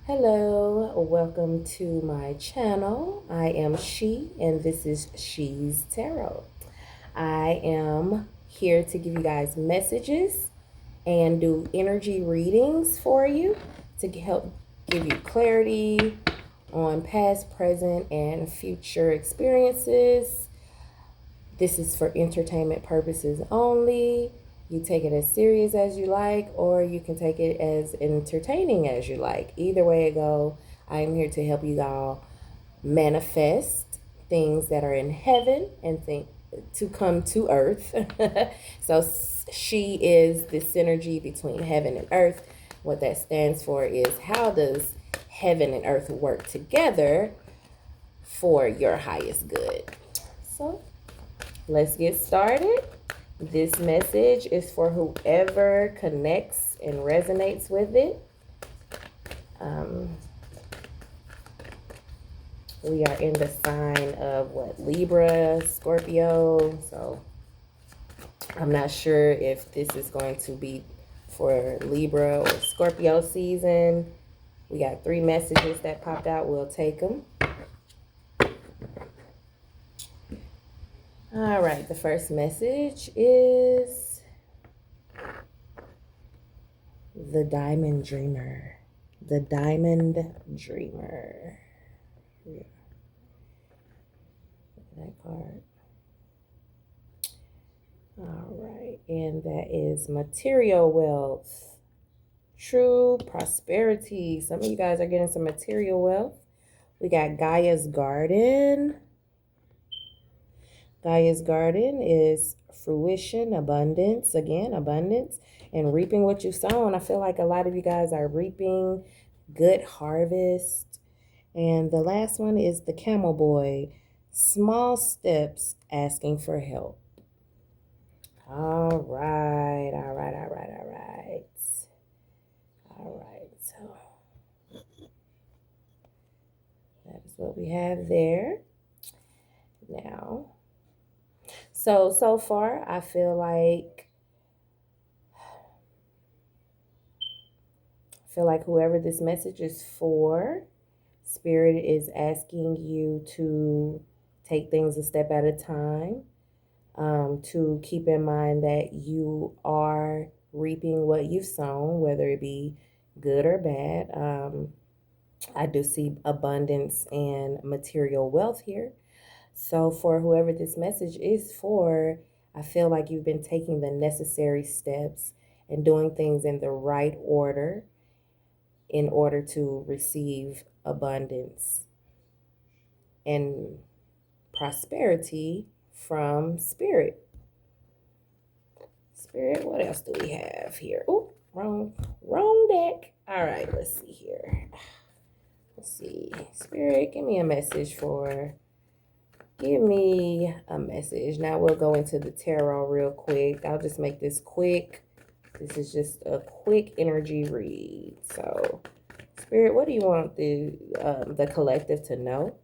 Hello, welcome to my channel. I am She, and this is She's Tarot. I am here to give you guys messages and do energy readings for you to help give you clarity on past, present, and future experiences. This is for entertainment purposes only. You take it as serious as you like, or you can take it as entertaining as you like. Either way it go, I am here to help you all manifest things that are in heaven and think to come to earth. So she is the synergy between heaven and earth. What that stands for is how does heaven and earth work together for your highest good. So let's get started. This message is for whoever connects and resonates with it. We are in the sign of Libra, Scorpio. So I'm not sure if this is going to be for Libra or Scorpio season. We got 3 messages that popped out. We'll take them. All right, the first message is the Diamond Dreamer. The Diamond Dreamer. Yeah. That card. All right, and that is material wealth, true prosperity. Some of you guys are getting some material wealth. We got Gaia's Garden. Gaia's Garden is fruition, abundance, again, abundance, and reaping what you've sown. I feel like a lot of you guys are reaping good harvest. And the last one is the Camel Boy, small steps asking for help. All right. So that is what we have there. Now, so far, I feel like whoever this message is for, Spirit is asking you to take things a step at a time, to keep in mind that you are reaping what you've sown, whether it be good or bad. I do see abundance and material wealth here. So for whoever this message is for, I feel like you've been taking the necessary steps and doing things in the right order in order to receive abundance and prosperity from Spirit. Spirit, what else do we have here? Oh, wrong deck. All right, let's see here. Let's see. Spirit, give me a message. Now we'll go into the tarot real quick. I'll just make this quick. This is just a quick energy read. So, Spirit, what do you want the collective to know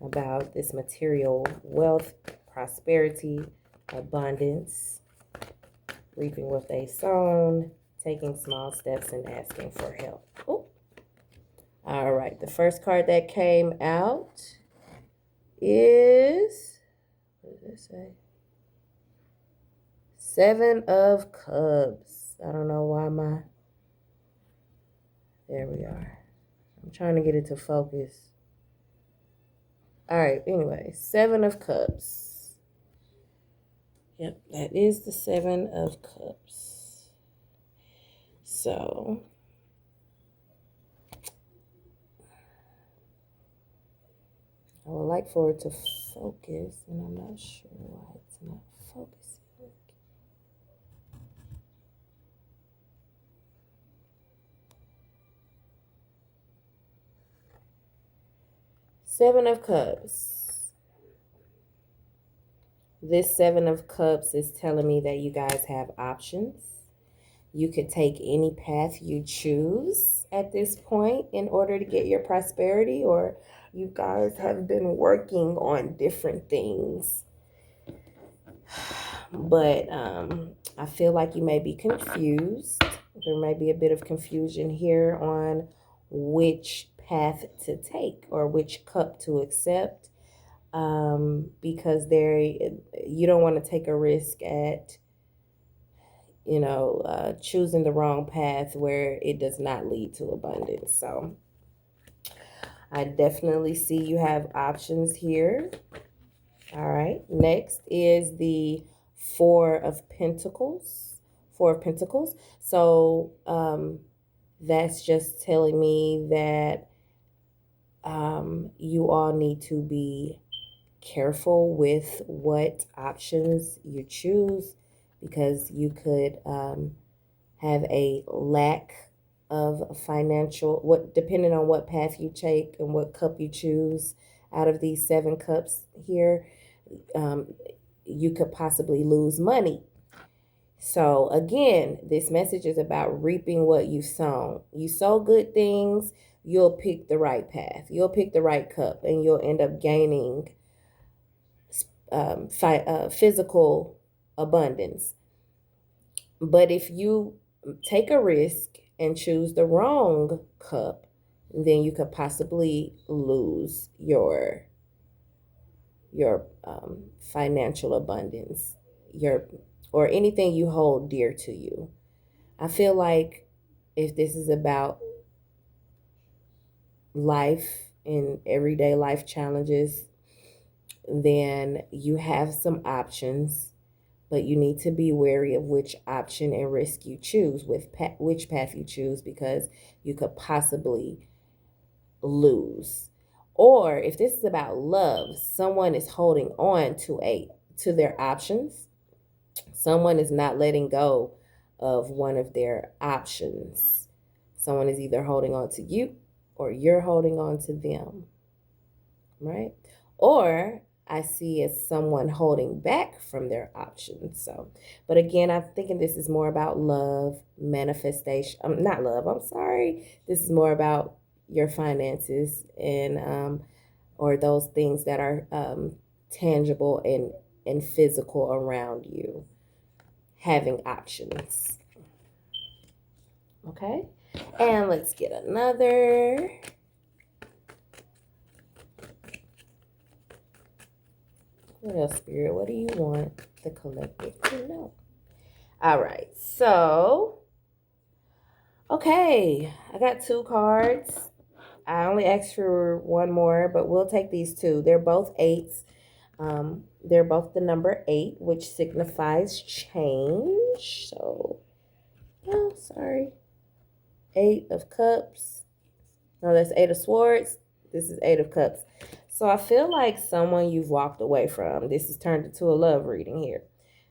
about this material wealth, prosperity, abundance, reaping what they sown, taking small steps, and asking for help? Oh. All right, the first card that came out is, what does it say? 7 of Cups. I don't know why there we are. I'm trying to get it to focus. All right, anyway, 7 of Cups. Yep, that is the 7 of Cups. So, I would like for it to focus, and I'm not sure why it's not focusing. 7 of Cups. This 7 of Cups is telling me that you guys have options. You could take any path you choose at this point in order to get your prosperity, or you guys have been working on different things. But I feel like you may be confused. There may be a bit of confusion here on which path to take or which cup to accept, because you don't want to take a risk at choosing the wrong path where it does not lead to abundance. So I definitely see you have options here. All right. Next is the Four of Pentacles. Four of Pentacles. So that's just telling me that you all need to be careful with what options you choose, because you could have a lack of depending on what path you take and what cup you choose out of these 7 cups here, you could possibly lose money. So again, this message is about reaping what you've sown. You sow good things, you'll pick the right path. You'll pick the right cup, and you'll end up gaining physical abundance. But if you take a risk and choose the wrong cup, then you could possibly lose your financial abundance, or anything you hold dear to you. I feel like if this is about life and everyday life challenges, then you have some options, but you need to be wary of which option and risk you choose, which path you choose, because you could possibly lose. Or if this is about love, someone is holding on to their options. Someone is not letting go of one of their options. Someone is either holding on to you or you're holding on to them, right? Or I see as someone holding back from their options. So, but again, I'm thinking this is more about love, manifestation. Not love, I'm sorry. This is more about your finances and or those things that are tangible and physical around you, having options. Okay, and let's get another. What else, Spirit? What do you want the collective to know? All right, so, okay, I got 2 cards. I only asked for one more, but we'll take these 2. They're both 8s. They're both the number 8, which signifies change. So, oh, sorry. 8 of Cups. No, that's 8 of Swords. This is 8 of Cups. So I feel like someone you've walked away from. This is turned into a love reading here.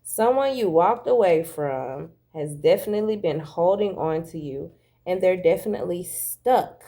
Someone you walked away from has definitely been holding on to you, and they're definitely stuck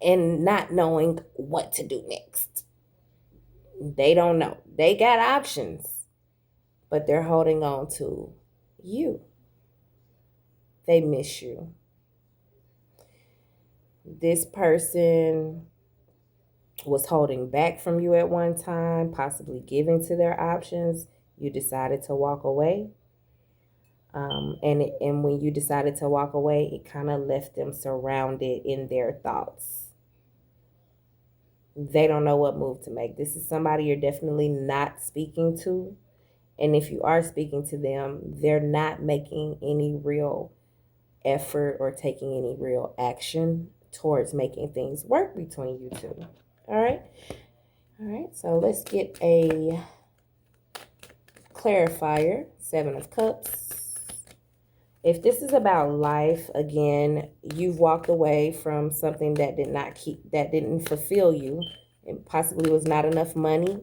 and not knowing what to do next. They don't know. They got options, but they're holding on to you. They miss you. This person was holding back from you at one time, possibly giving to their options. You decided to walk away. And when you decided to walk away, it kind of left them surrounded in their thoughts. They don't know what move to make. This is somebody you're definitely not speaking to. And if you are speaking to them, they're not making any real effort or taking any real action towards making things work between you two. All right. All right. So let's get a clarifier. 7 of Cups. If this is about life, again, you've walked away from something that didn't fulfill you. It possibly was not enough money.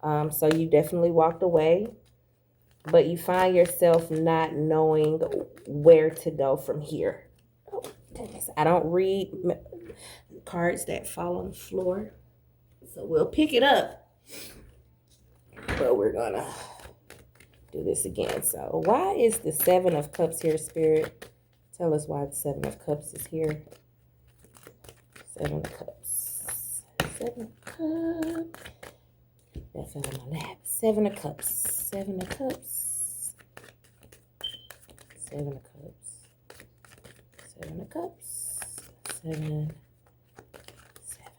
So you definitely walked away, but you find yourself not knowing where to go from here. Oh, goodness. I don't read cards that fall on the floor, so we'll pick it up, but we're gonna do this again. So why is the 7 of Cups here, Spirit? Tell us why the 7 of Cups is here. 7 of Cups. 7 of Cups. That fell on my lap. 7 of Cups. 7 of Cups. 7 of Cups. 7 of Cups. 7, 7.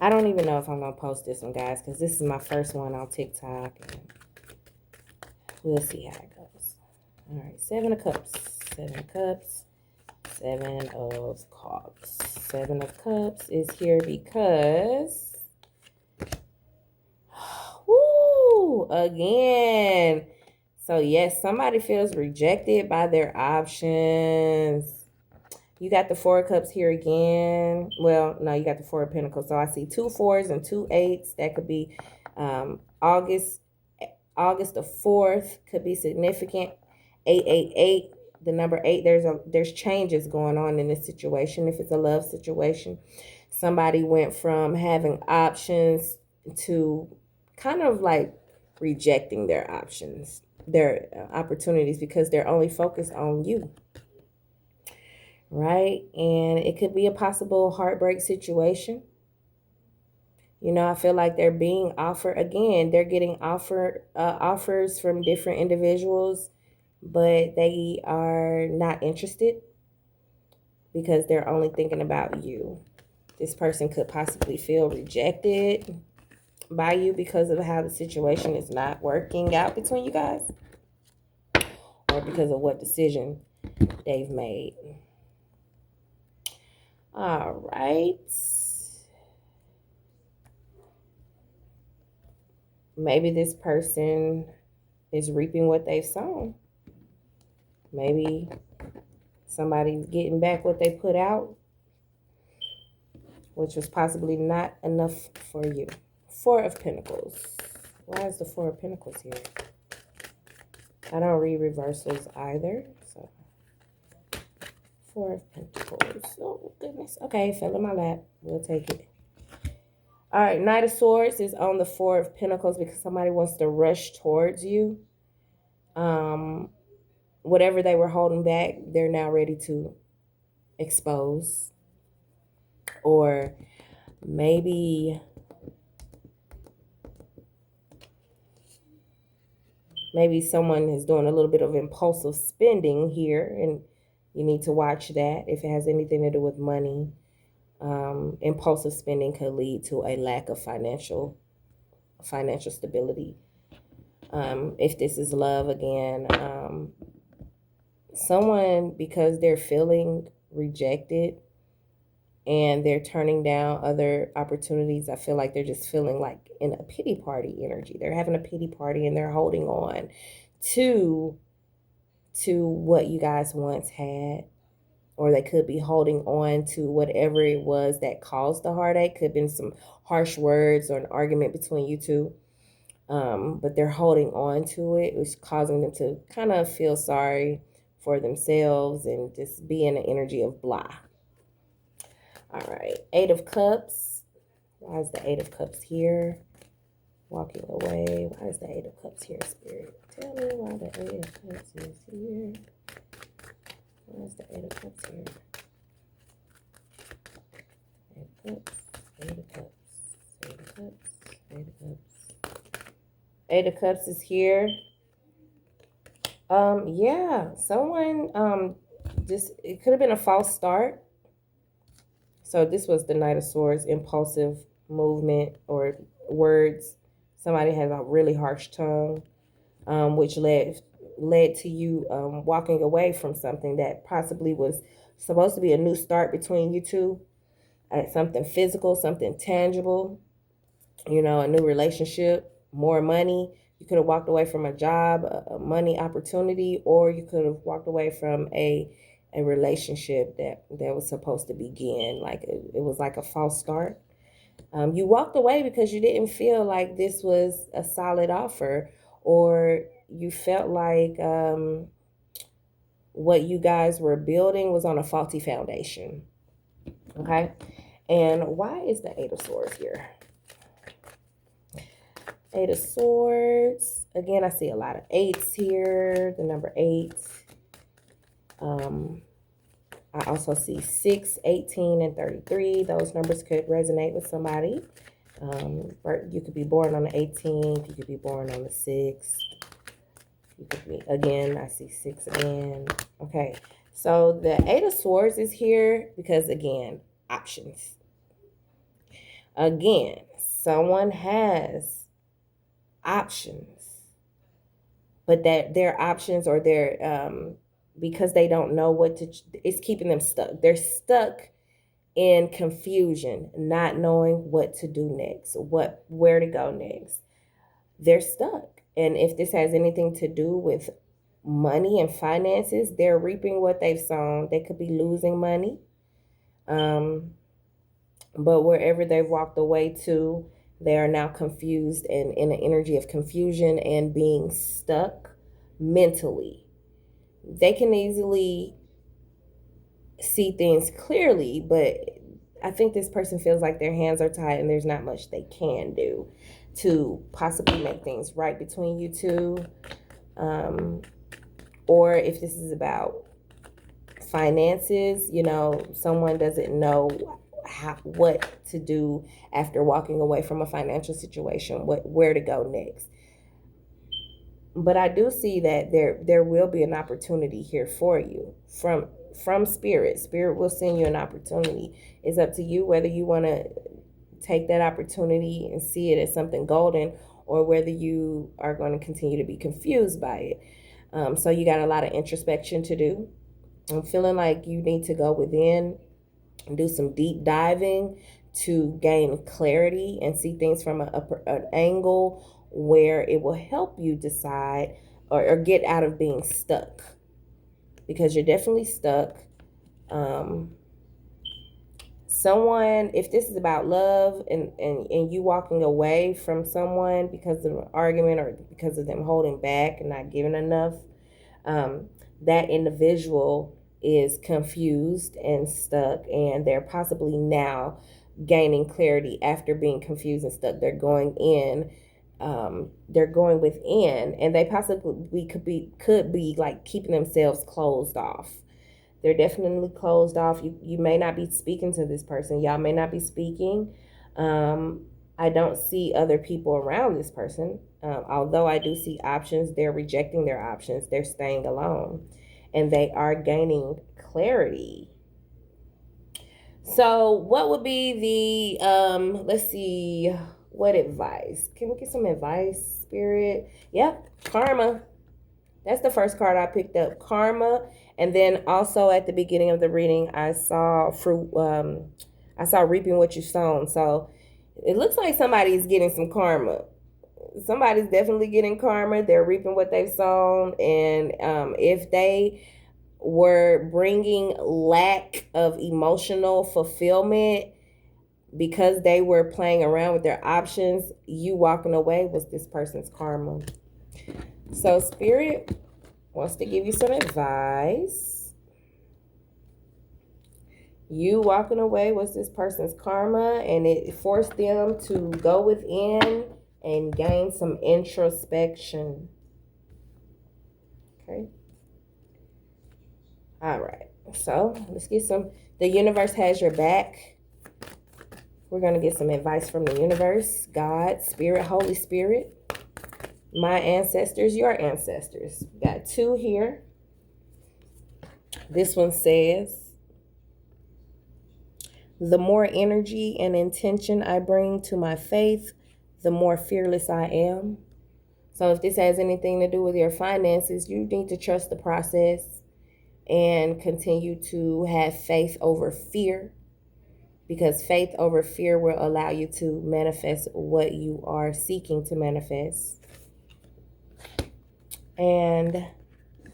I don't even know if I'm going to post this one, guys, because this is my first one on TikTok. And we'll see how it goes. All right, 7 of Cups. 7 of Cups. 7 of Cups. 7 of Cups is here because... Woo! Again. So, yes, somebody feels rejected by their options. You got the 4 of Cups here again. Well, no, you got the 4 of Pentacles. So I see 2 4s and 2 8s. That could be August the 4th could be significant. 888, the number 8. There's changes going on in this situation. If it's a love situation, somebody went from having options to kind of like rejecting their options, their opportunities, because they're only focused on you. Right? And it could be a possible heartbreak situation. You know, I feel like they're being offered, again, they're getting offers from different individuals, but they are not interested because they're only thinking about you. This person could possibly feel rejected by you because of how the situation is not working out between you guys, or because of what decision they've made. All right. Maybe this person is reaping what they've sown. Maybe somebody's getting back what they put out, which was possibly not enough for you. 4 of Pentacles. Why is the 4 of Pentacles here? I don't read reversals either. So 4 of Pentacles. Oh, goodness. Okay, fell in my lap. We'll take it. All right, Knight of Swords is on the 4 of Pentacles because somebody wants to rush towards you. Whatever they were holding back, they're now ready to expose. Or maybe someone is doing a little bit of impulsive spending here, and you need to watch that if it has anything to do with money. Impulsive spending could lead to a lack of financial stability. If this is love again, someone, because they're feeling rejected and they're turning down other opportunities, I feel like they're just feeling like in a pity party energy. They're having a pity party and they're holding on to what you guys once had. Or they could be holding on to whatever it was that caused the heartache. Could have been some harsh words or an argument between you two. But they're holding on to it, which is causing them to kind of feel sorry for themselves and just be in an energy of blah. All right, 8 of Cups. Why is the 8 of Cups here? Walking away. Why is the 8 of Cups here, Spirit? Tell me why the 8 of Cups is here. Why is the 8 of Cups here? 8 of Cups, 8 of Cups, 8 of Cups, 8 of Cups. 8 of Cups is here. Yeah, someone, it could have been a false start. So this was the Knight of Swords, impulsive movement or words. Somebody has a really harsh tongue, which led to you walking away from something that possibly was supposed to be a new start between you two. Something physical, something tangible, you know, a new relationship, more money. You could have walked away from a job, a money opportunity, or you could have walked away from a relationship that was supposed to begin. Like it was like a false start. You walked away because you didn't feel like this was a solid offer, or you felt like what you guys were building was on a faulty foundation. Okay? And why is the 8 of Swords here? 8 of Swords. Again, I see a lot of 8s here. The number 8. I also see 6, 18, and 33. Those numbers could resonate with somebody. You could be born on the 18th. You could be born on the 6th. You could be, again, I see 6 again. Okay, So the Eight of Swords is here because, again, options. Again, someone has options, but that their options or their because they don't know what to, it's keeping them stuck. They're stuck in confusion, not knowing what to do next, where to go next. They're stuck. And if this has anything to do with money and finances, they're reaping what they've sown. They could be losing money. Um, but wherever they've walked away to, they are now confused and in an energy of confusion and being stuck mentally. They can easily see things clearly, but I think this person feels like their hands are tied and there's not much they can do to possibly make things right between you two. Or if this is about finances, someone doesn't know what to do after walking away from a financial situation, where to go next. But I do see that there will be an opportunity here for you from spirit. Spirit will send you an opportunity. It's up to you whether you want to take that opportunity and see it as something golden, or whether you are going to continue to be confused by it. So you got a lot of introspection to do. I'm feeling like you need to go within and do some deep diving to gain clarity and see things from an angle where it will help you decide or get out of being stuck, because you're definitely stuck. Someone, if this is about love and you walking away from someone because of an argument or because of them holding back and not giving enough, that individual is confused and stuck, and they're possibly now gaining clarity after being confused and stuck. They're going in, they're going within, and they possibly could be like keeping themselves closed off. They're definitely closed off. You may not be speaking to this person. Y'all may not be speaking. I don't see other people around this person. Although I do see options, they're rejecting their options. They're staying alone, and they are gaining clarity. So what would be the, let's see, what advice? Can we get some advice, Spirit? Yep, karma. That's the first card I picked up, karma. And then also at the beginning of the reading, I saw fruit. I saw reaping what you sown. So it looks like somebody's getting some karma. Somebody's definitely getting karma. They're reaping what they've sown. And if they were bringing lack of emotional fulfillment because they were playing around with their options, you walking away was this person's karma. So Spirit wants to give you some advice. You walking away was this person's karma, and it forced them to go within and gain some introspection. Okay. All right. So let's get some. The universe has your back. We're going to get some advice from the universe, God, Spirit, Holy Spirit, my ancestors, your ancestors. Got two here. This one says, the more energy and intention I bring to my faith, the more fearless I am. So if this has anything to do with your finances, you need to trust the process and continue to have faith over fear, because faith over fear will allow you to manifest what you are seeking to manifest. And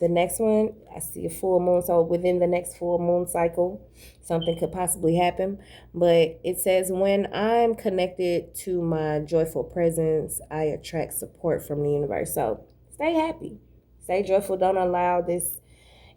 the next one, I see a full moon. So within the next full moon cycle, something could possibly happen. But it says, when I'm connected to my joyful presence, I attract support from the universe. So stay happy, stay joyful. Don't allow this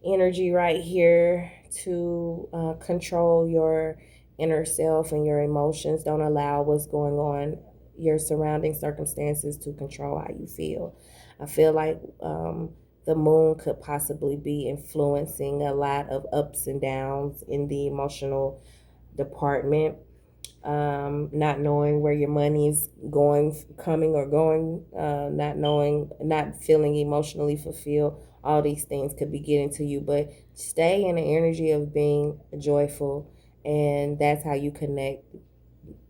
energy right here to control your inner self and your emotions. Don't allow what's going on, your surrounding circumstances, to control how you feel. I feel like the moon could possibly be influencing a lot of ups and downs in the emotional department. Not knowing where your money is going, coming or going, not feeling emotionally fulfilled. all these things could be getting to you. But stay in the energy of being joyful, and that's how you connect.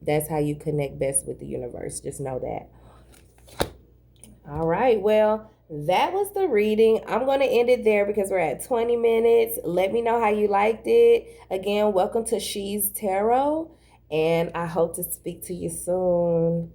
That's how you connect best with the universe. Just know that. All right. Well, that was the reading. I'm going to end it there because we're at 20 minutes. Let me know how you liked it. Again, welcome to S.H.E Tarot, and I hope to speak to you soon.